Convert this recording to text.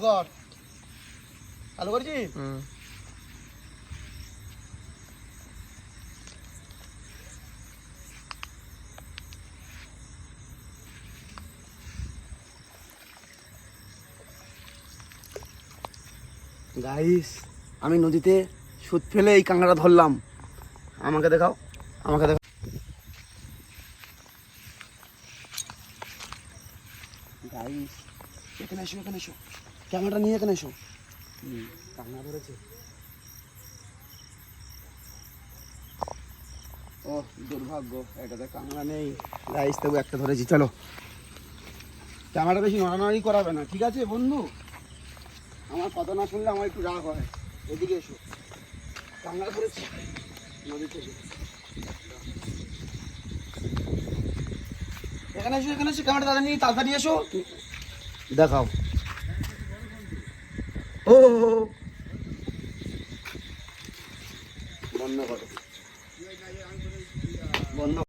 কর চালু করছি। গাইস আমি নদীতে সুদ ফেলে এই কাঁকড়া ধরলাম। আমাকে দেখাও, আমাকে দেখাও। গাইস এখানে এসো, এখানে এসো, ক্যামেরাটা নিয়ে এখানে এসো। কাঁকড়া ধরেছে। ও দুর্ভাগ্য, এটাতে কাঁকড়া নেই। গাইস তবু একটা ধরেছি। চলো, ক্যামেরা বেশি নড়ানড়ি করাবে না, ঠিক আছে বন্ধু? আমার কথা না শুনলে আমার একটু রাগ হয়। এদিকে এসো, কাঁকড়া ধরেছি নদী থেকে। এখানে এসো, এখানে এসো, ক্যামেরা দাদা নিয়ে তাড়াতাড়ি এসো, দেখাও। ও বন্ধ করো, বন্ধ।